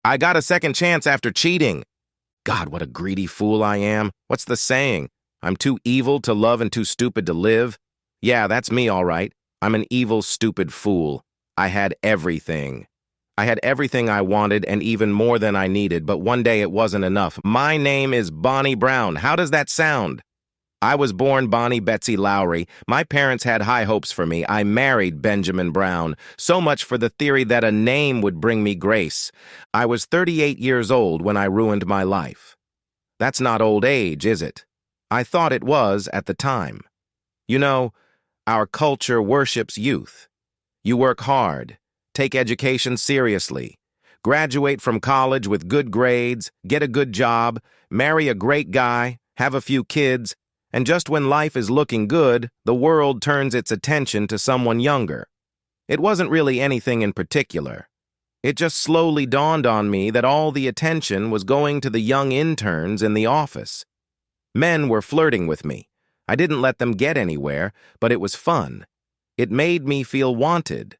I got a second chance after cheating. God, what a greedy fool I am. What's the saying? I'm too evil to love and too stupid to live? Yeah, that's me, all right. I'm an evil, stupid fool. I had everything. I had everything I wanted and even more than I needed, but one day it wasn't enough. My name is Bonnie Brown. How does that sound? I was born Bonnie Betsy Lowry. My parents had high hopes for me. I married Benjamin Brown. So much for the theory that a name would bring me grace. I was 38 years old when I ruined my life. That's not old age, is it? I thought it was at the time. You know, our culture worships youth. You work hard, take education seriously, graduate from college with good grades, get a good job, marry a great guy, have a few kids, and just when life is looking good, the world turns its attention to someone younger. It wasn't really anything in particular. It just slowly dawned on me that all the attention was going to the young interns in the office. Men were flirting with me. I didn't let them get anywhere, but it was fun. It made me feel wanted.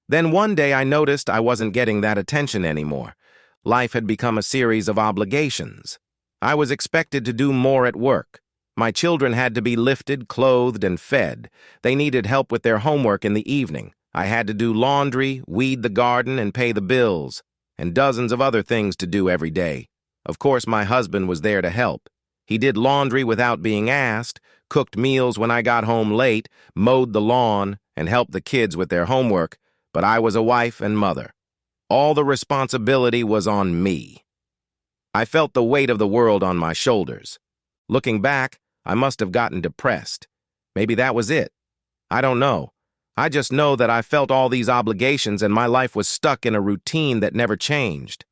Then one day I noticed I wasn't getting that attention anymore. Life had become a series of obligations. I was expected to do more at work. My children had to be lifted, clothed, and fed. They needed help with their homework in the evening. I had to do laundry, weed the garden, and pay the bills, and dozens of other things to do every day. Of course, my husband was there to help. He did laundry without being asked, cooked meals when I got home late, mowed the lawn, and helped the kids with their homework, but I was a wife and mother. All the responsibility was on me. I felt the weight of the world on my shoulders. Looking back, I must have gotten depressed. Maybe that was it. I don't know. I just know that I felt all these obligations and my life was stuck in a routine that never changed.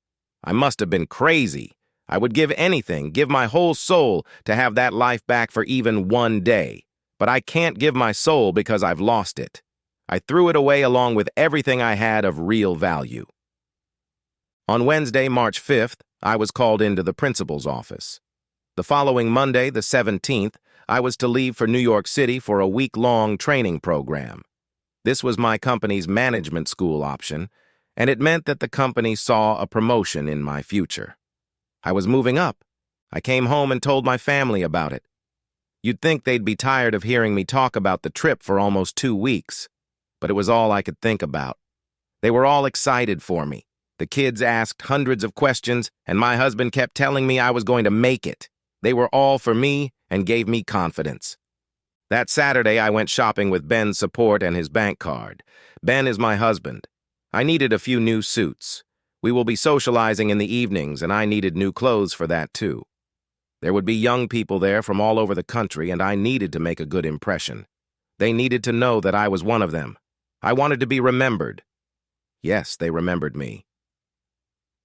I must have been crazy. I would give anything, give my whole soul to have that life back for even one day. But I can't give my soul because I've lost it. I threw it away along with everything I had of real value. On Wednesday, March 5th, I was called into the principal's office. The following Monday, the 17th, I was to leave for New York City for a week-long training program. This was my company's management school option, and it meant that the company saw a promotion in my future. I was moving up. I came home and told my family about it. You'd think they'd be tired of hearing me talk about the trip for almost 2 weeks, but it was all I could think about. They were all excited for me. The kids asked hundreds of questions, and my husband kept telling me I was going to make it. They were all for me and gave me confidence. That Saturday, I went shopping with Ben's support and his bank card. Ben is my husband. I needed a few new suits. We will be socializing in the evenings, and I needed new clothes for that, too. There would be young people there from all over the country, and I needed to make a good impression. They needed to know that I was one of them. I wanted to be remembered. Yes, they remembered me.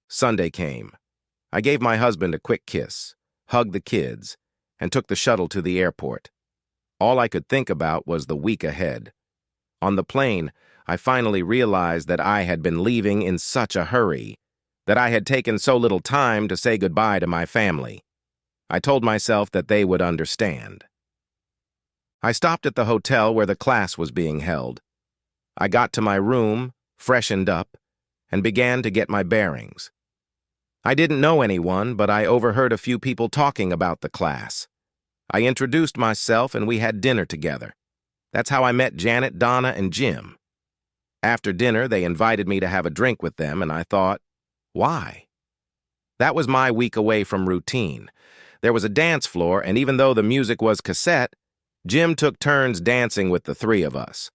Sunday came. I gave my husband a quick kiss, hugged the kids, and took the shuttle to the airport. All I could think about was the week ahead. On the plane, I finally realized that I had been leaving in such a hurry, that I had taken so little time to say goodbye to my family. I told myself that they would understand. I stopped at the hotel where the class was being held. I got to my room, freshened up, and began to get my bearings. I didn't know anyone, but I overheard a few people talking about the class. I introduced myself and we had dinner together. That's how I met Janet, Donna, and Jim. After dinner, they invited me to have a drink with them, and I thought, why? That was my week away from routine. There was a dance floor, and even though the music was cassette, Jim took turns dancing with the three of us.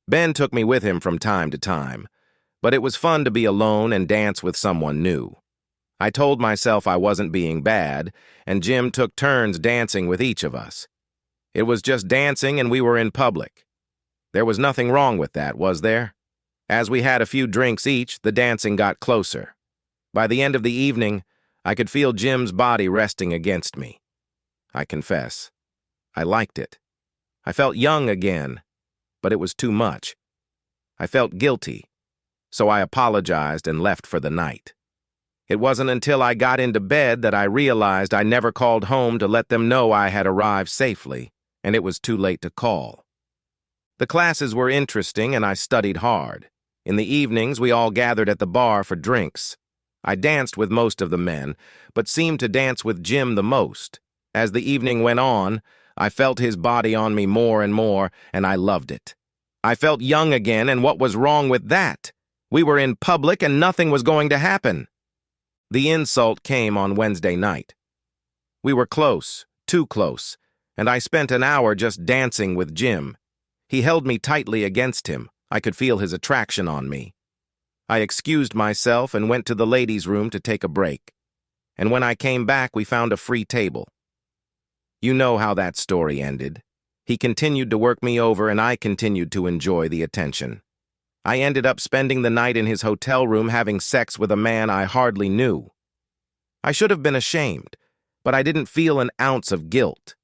Ben took me with him from time to time, but it was fun to be alone and dance with someone new. I told myself I wasn't being bad, and Jim took turns dancing with each of us. It was just dancing and we were in public. There was nothing wrong with that, was there? As we had a few drinks each, the dancing got closer. By the end of the evening, I could feel Jim's body resting against me. I confess, I liked it. I felt young again, but it was too much. I felt guilty, so I apologized and left for the night. It wasn't until I got into bed that I realized I never called home to let them know I had arrived safely, and it was too late to call. The classes were interesting and I studied hard. In the evenings, we all gathered at the bar for drinks. I danced with most of the men, but seemed to dance with Jim the most. As the evening went on, I felt his body on me more and more, and I loved it. I felt young again, and what was wrong with that? We were in public and nothing was going to happen. The insult came on Wednesday night. We were close, too close, and I spent an hour just dancing with Jim. He held me tightly against him. I could feel his attraction on me. I excused myself and went to the ladies' room to take a break. And when I came back, we found a free table. You know how that story ended. He continued to work me over, and I continued to enjoy the attention. I ended up spending the night in his hotel room having sex with a man I hardly knew. I should have been ashamed, but I didn't feel an ounce of guilt.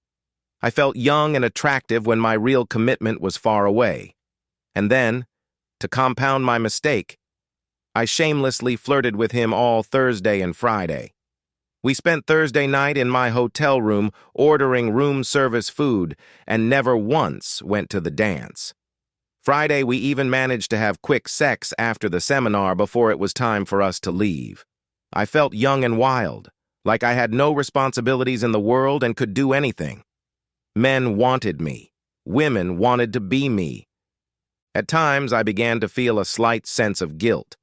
I felt young and attractive when my real commitment was far away. And then, to compound my mistake, I shamelessly flirted with him all Thursday and Friday. We spent Thursday night in my hotel room ordering room service food and never once went to the dance. Friday, we even managed to have quick sex after the seminar before it was time for us to leave. I felt young and wild, like I had no responsibilities in the world and could do anything. Men wanted me. Women wanted to be me. At times, I began to feel a slight sense of guilt.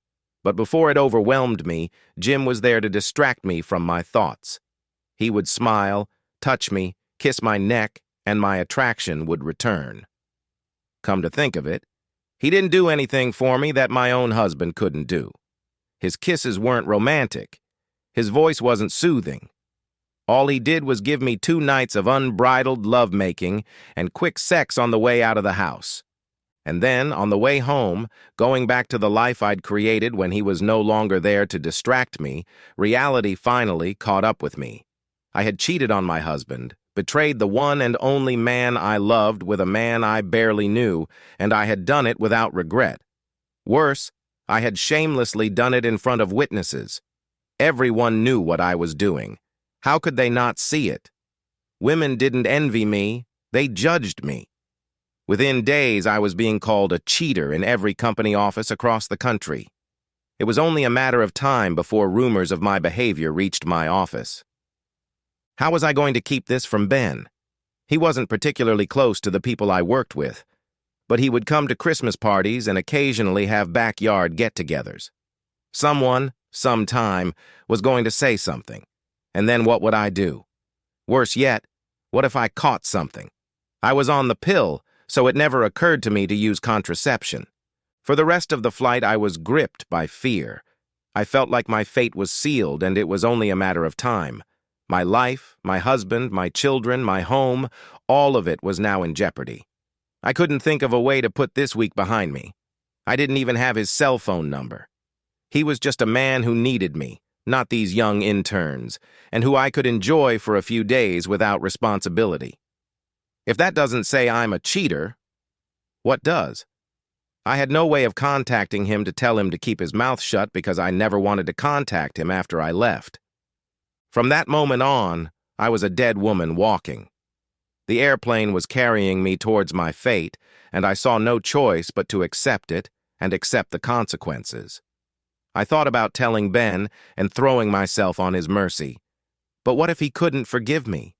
But before it overwhelmed me, Jim was there to distract me from my thoughts. He would smile, touch me, kiss my neck, and my attraction would return. Come to think of it, he didn't do anything for me that my own husband couldn't do. His kisses weren't romantic. His voice wasn't soothing. All he did was give me 2 nights of unbridled lovemaking and quick sex on the way out of the house. And then, on the way home, going back to the life I'd created when he was no longer there to distract me, reality finally caught up with me. I had cheated on my husband, betrayed the one and only man I loved with a man I barely knew, and I had done it without regret. Worse, I had shamelessly done it in front of witnesses. Everyone knew what I was doing. How could they not see it? Women didn't envy me, they judged me. Within days, I was being called a cheater in every company office across the country. It was only a matter of time before rumors of my behavior reached my office. How was I going to keep this from Ben? He wasn't particularly close to the people I worked with, but he would come to Christmas parties and occasionally have backyard get-togethers. Someone, sometime, was going to say something, and then what would I do? Worse yet, what if I caught something? I was on the pill, so it never occurred to me to use contraception. For the rest of the flight, I was gripped by fear. I felt like my fate was sealed, and it was only a matter of time. My life, my husband, my children, my home, all of it was now in jeopardy. I couldn't think of a way to put this week behind me. I didn't even have his cell phone number. He was just a man who needed me, not these young interns, and who I could enjoy for a few days without responsibility. If that doesn't say I'm a cheater, what does? I had no way of contacting him to tell him to keep his mouth shut because I never wanted to contact him after I left. From that moment on, I was a dead woman walking. The airplane was carrying me towards my fate, and I saw no choice but to accept it and accept the consequences. I thought about telling Ben and throwing myself on his mercy. But what if he couldn't forgive me?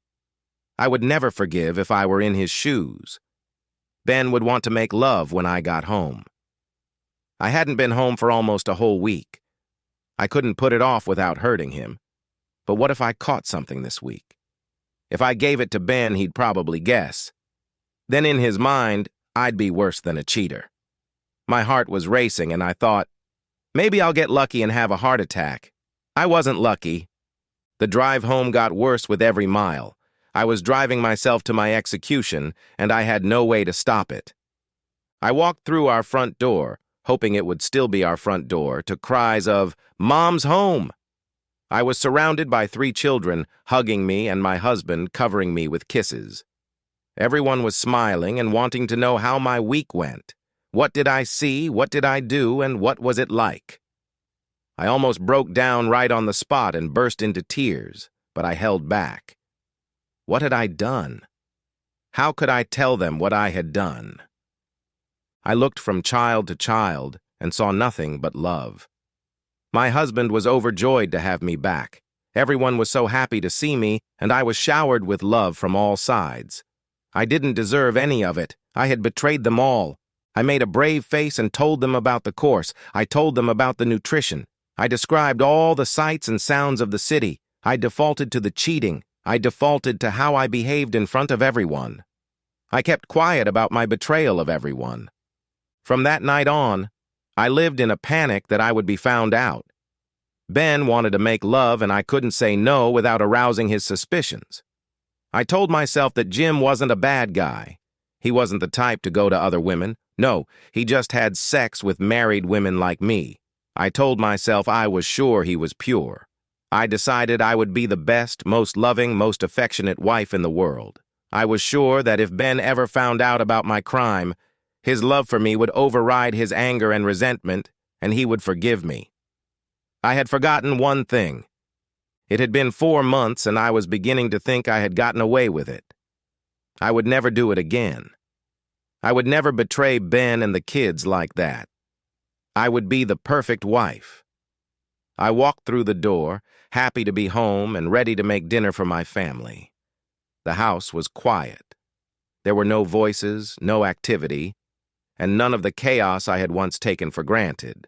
I would never forgive if I were in his shoes. Ben would want to make love when I got home. I hadn't been home for almost a whole week. I couldn't put it off without hurting him. But what if I caught something this week? If I gave it to Ben, he'd probably guess. Then in his mind, I'd be worse than a cheater. My heart was racing, and I thought, maybe I'll get lucky and have a heart attack. I wasn't lucky. The drive home got worse with every mile. I was driving myself to my execution, and I had no way to stop it. I walked through our front door, hoping it would still be our front door, to cries of, "Mom's home!" I was surrounded by 3 children, hugging me, and my husband covering me with kisses. Everyone was smiling and wanting to know how my week went. What did I see, what did I do, and what was it like? I almost broke down right on the spot and burst into tears, but I held back. What had I done? How could I tell them what I had done? I looked from child to child and saw nothing but love. My husband was overjoyed to have me back. Everyone was so happy to see me, and I was showered with love from all sides. I didn't deserve any of it. I had betrayed them all. I made a brave face and told them about the course. I told them about the nutrition. I described all the sights and sounds of the city. I defaulted to the cheating. I defaulted to how I behaved in front of everyone. I kept quiet about my betrayal of everyone. From that night on, I lived in a panic that I would be found out. Ben wanted to make love, and I couldn't say no without arousing his suspicions. I told myself that Jim wasn't a bad guy. He wasn't the type to go to other women. No, he just had sex with married women like me. I told myself I was sure he was pure. I decided I would be the best, most loving, most affectionate wife in the world. I was sure that if Ben ever found out about my crime, his love for me would override his anger and resentment, and he would forgive me. I had forgotten one thing. It had been 4 months, and I was beginning to think I had gotten away with it. I would never do it again. I would never betray Ben and the kids like that. I would be the perfect wife. I walked through the door, happy to be home and ready to make dinner for my family. The house was quiet. There were no voices, no activity, and none of the chaos I had once taken for granted.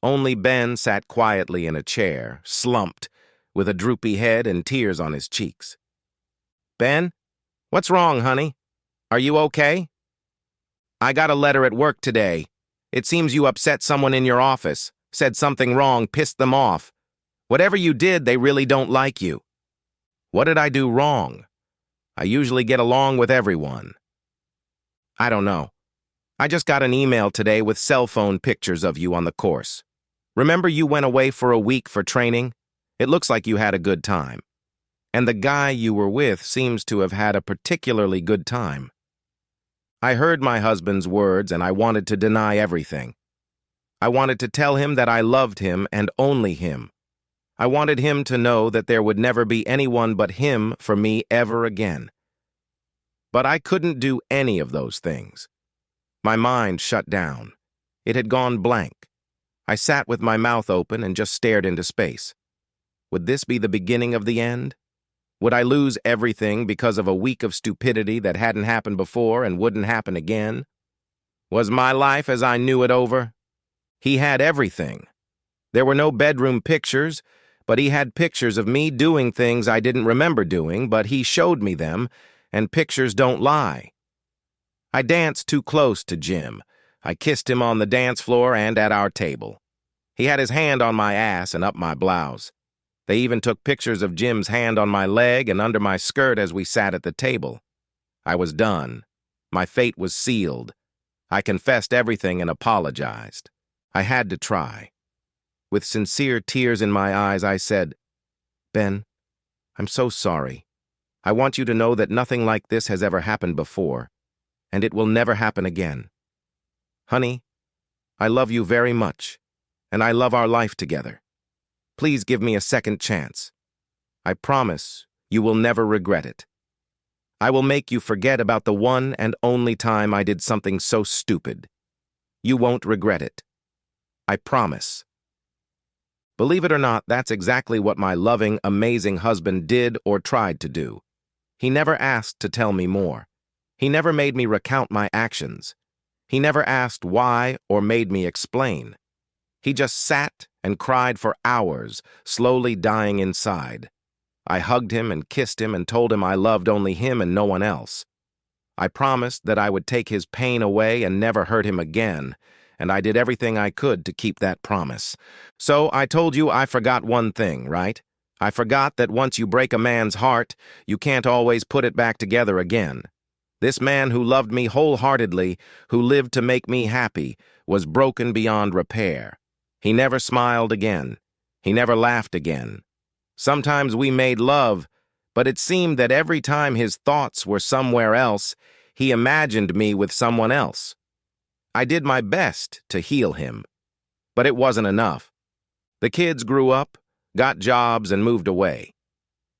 Only Ben sat quietly in a chair, slumped, with a droopy head and tears on his cheeks. "Ben, what's wrong, honey? Are you okay?" "I got a letter at work today. It seems you upset someone in your office, said something wrong, pissed them off. Whatever you did, they really don't like you." "What did I do wrong? I usually get along with everyone." "I don't know. I just got an email today with cell phone pictures of you on the course. Remember you went away for a week for training? It looks like you had a good time. And the guy you were with seems to have had a particularly good time." I heard my husband's words, and I wanted to deny everything. I wanted to tell him that I loved him and only him. I wanted him to know that there would never be anyone but him for me ever again. But I couldn't do any of those things. My mind shut down. It had gone blank. I sat with my mouth open and just stared into space. Would this be the beginning of the end? Would I lose everything because of a week of stupidity that hadn't happened before and wouldn't happen again? Was my life as I knew it over? He had everything. There were no bedroom pictures, but he had pictures of me doing things I didn't remember doing, but he showed me them, and pictures don't lie. I danced too close to Jim. I kissed him on the dance floor and at our table. He had his hand on my ass and up my blouse. They even took pictures of Jim's hand on my leg and under my skirt as we sat at the table. I was done. My fate was sealed. I confessed everything and apologized. I had to try. With sincere tears in my eyes, I said, "Ben, I'm so sorry. I want you to know that nothing like this has ever happened before, and it will never happen again. Honey, I love you very much, and I love our life together. Please give me a second chance. I promise you will never regret it. I will make you forget about the one and only time I did something so stupid. You won't regret it. I promise." Believe it or not, that's exactly what my loving, amazing husband did or tried to do. He never asked to tell me more. He never made me recount my actions. He never asked why or made me explain. He just sat and cried for hours, slowly dying inside. I hugged him and kissed him and told him I loved only him and no one else. I promised that I would take his pain away and never hurt him again, and I did everything I could to keep that promise. So I told you I forgot one thing, right? I forgot that once you break a man's heart, you can't always put it back together again. This man who loved me wholeheartedly, who lived to make me happy, was broken beyond repair. He never smiled again. He never laughed again. Sometimes we made love, but it seemed that every time his thoughts were somewhere else, he imagined me with someone else. I did my best to heal him, but it wasn't enough. The kids grew up, got jobs, and moved away.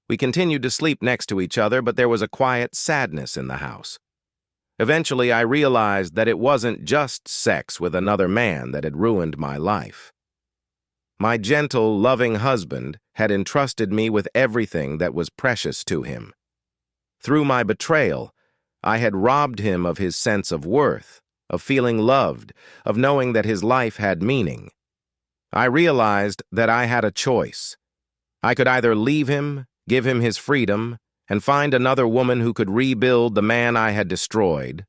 We continued to sleep next to each other, but there was a quiet sadness in the house. Eventually, I realized that it wasn't just sex with another man that had ruined my life. My gentle, loving husband had entrusted me with everything that was precious to him. Through my betrayal, I had robbed him of his sense of worth, of feeling loved, of knowing that his life had meaning. I realized that I had a choice. I could either leave him, give him his freedom, and find another woman who could rebuild the man I had destroyed,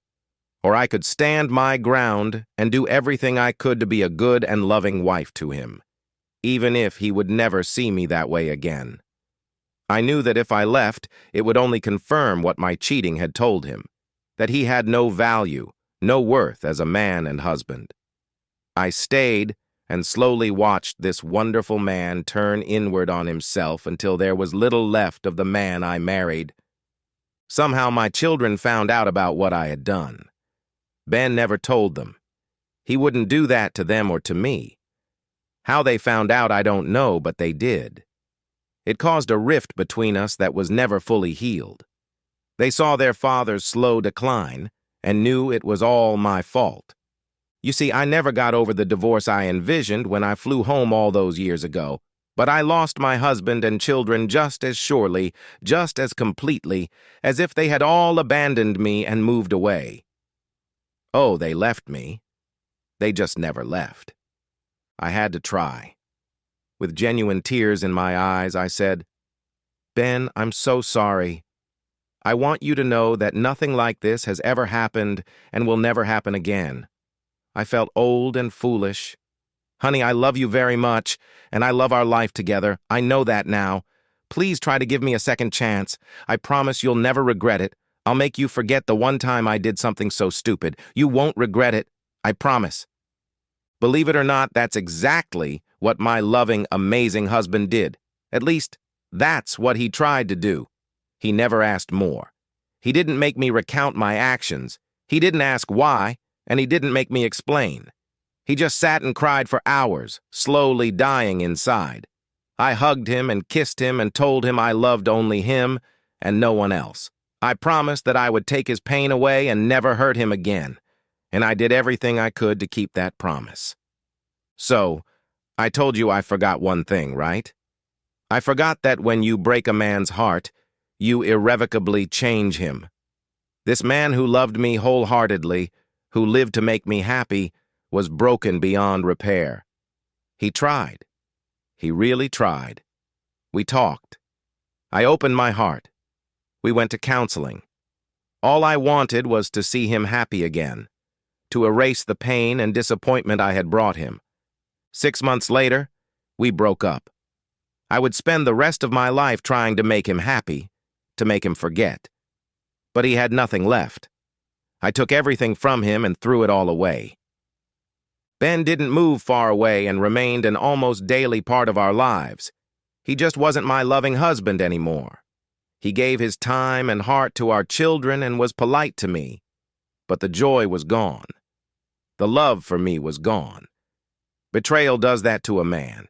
or I could stand my ground and do everything I could to be a good and loving wife to him, even if he would never see me that way again. I knew that if I left, it would only confirm what my cheating had told him, that he had no value, no worth as a man and husband. I stayed and slowly watched this wonderful man turn inward on himself until there was little left of the man I married. Somehow my children found out about what I had done. Ben never told them. He wouldn't do that to them or to me. How they found out I don't know, but they did. It caused a rift between us that was never fully healed. They saw their father's slow decline and knew it was all my fault. You see, I never got over the divorce I envisioned when I flew home all those years ago, but I lost my husband and children just as surely, just as completely, as if they had all abandoned me and moved away. Oh, they left me. They just never left. I had to try. With genuine tears in my eyes, I said, "Ben, I'm so sorry. I want you to know that nothing like this has ever happened and will never happen again. I felt old and foolish. Honey, I love you very much, and I love our life together. I know that now. Please try to give me a second chance. I promise you'll never regret it. I'll make you forget the one time I did something so stupid. You won't regret it. I promise." Believe it or not, that's exactly what my loving, amazing husband did. At least, that's what he tried to do. He never asked more. He didn't make me recount my actions. He didn't ask why, and he didn't make me explain. He just sat and cried for hours, slowly dying inside. I hugged him and kissed him and told him I loved only him and no one else. I promised that I would take his pain away and never hurt him again, and I did everything I could to keep that promise. So, I told you I forgot one thing, right? I forgot that when you break a man's heart, you irrevocably change him. This man who loved me wholeheartedly, who lived to make me happy, was broken beyond repair. He tried. He really tried. We talked. I opened my heart. We went to counseling. All I wanted was to see him happy again, to erase the pain and disappointment I had brought him. 6 months later, we broke up. I would spend the rest of my life trying to make him happy, to make him forget. But he had nothing left. I took everything from him and threw it all away. Ben didn't move far away and remained an almost daily part of our lives. He just wasn't my loving husband anymore. He gave his time and heart to our children and was polite to me. But the joy was gone. The love for me was gone. Betrayal does that to a man.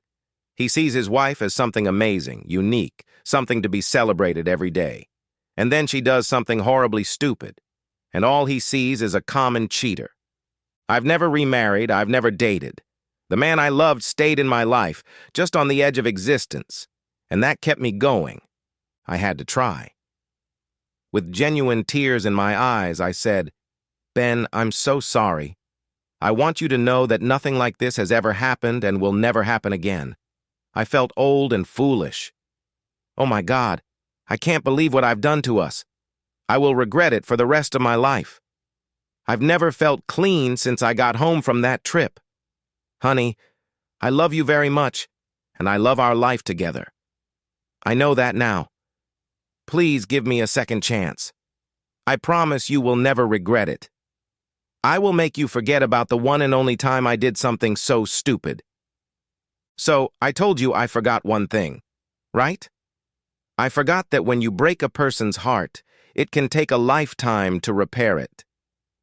He sees his wife as something amazing, unique, something to be celebrated every day. And then she does something horribly stupid, and all he sees is a common cheater. I've never remarried, I've never dated. The man I loved stayed in my life, just on the edge of existence, and that kept me going. I had to try. With genuine tears in my eyes, I said, "Ben, I'm so sorry. I want you to know that nothing like this has ever happened and will never happen again. I felt old and foolish. Oh my God, I can't believe what I've done to us. I will regret it for the rest of my life. I've never felt clean since I got home from that trip. Honey, I love you very much, and I love our life together. I know that now. Please give me a second chance. I promise you will never regret it. I will make you forget about the one and only time I did something so stupid." So, I told you I forgot one thing, right? I forgot that when you break a person's heart, it can take a lifetime to repair it.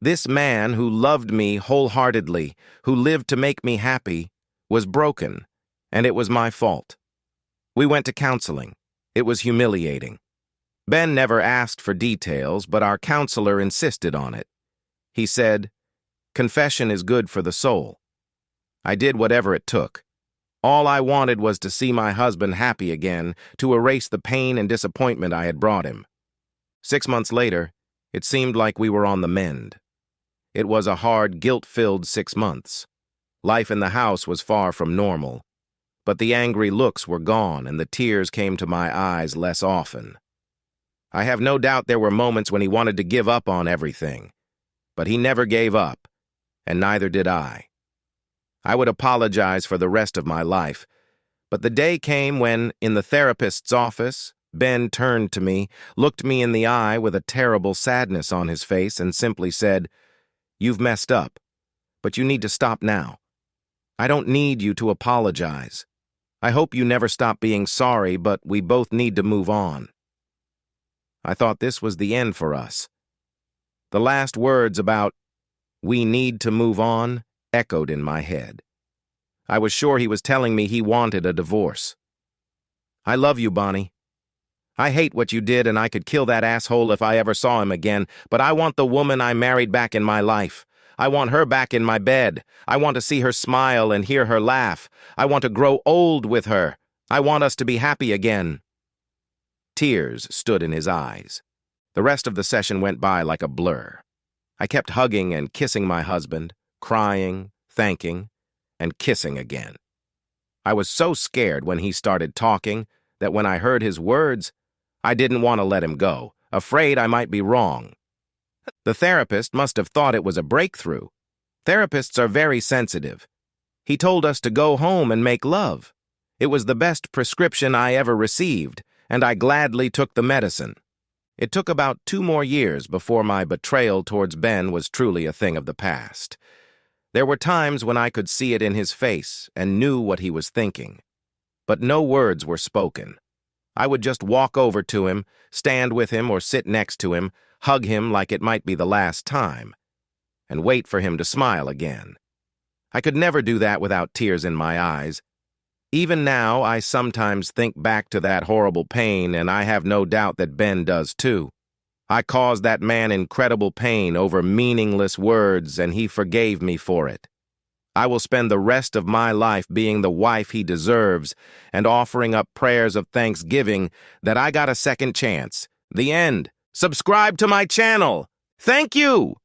This man who loved me wholeheartedly, who lived to make me happy, was broken, and it was my fault. We went to counseling. It was humiliating. Ben never asked for details, but our counselor insisted on it. He said, "Confession is good for the soul." I did whatever it took. All I wanted was to see my husband happy again, to erase the pain and disappointment I had brought him. 6 months later, it seemed like we were on the mend. It was a hard, guilt-filled 6 months. Life in the house was far from normal, but the angry looks were gone and the tears came to my eyes less often. I have no doubt there were moments when he wanted to give up on everything, but he never gave up, and neither did I. I would apologize for the rest of my life, but the day came when, in the therapist's office, Ben turned to me, looked me in the eye with a terrible sadness on his face, and simply said, "You've messed up, but you need to stop now. I don't need you to apologize. I hope you never stop being sorry, but we both need to move on." I thought this was the end for us. The last words about "we need to move on" echoed in my head. I was sure he was telling me he wanted a divorce. "I love you, Bonnie. I hate what you did, and I could kill that asshole if I ever saw him again, but I want the woman I married back in my life. I want her back in my bed. I want to see her smile and hear her laugh. I want to grow old with her. I want us to be happy again." Tears stood in his eyes. The rest of the session went by like a blur. I kept hugging and kissing my husband, crying, thanking, and kissing again. I was so scared when he started talking that when I heard his words, I didn't want to let him go, afraid I might be wrong. The therapist must have thought it was a breakthrough. Therapists are very sensitive. He told us to go home and make love. It was the best prescription I ever received, and I gladly took the medicine. It took about 2 more years before my betrayal towards Ben was truly a thing of the past. There were times when I could see it in his face and knew what he was thinking. But no words were spoken. I would just walk over to him, stand with him or sit next to him, hug him like it might be the last time, and wait for him to smile again. I could never do that without tears in my eyes. Even now, I sometimes think back to that horrible pain, and I have no doubt that Ben does too. I caused that man incredible pain over meaningless words, and he forgave me for it. I will spend the rest of my life being the wife he deserves and offering up prayers of thanksgiving that I got a second chance. The end. Subscribe to my channel. Thank you!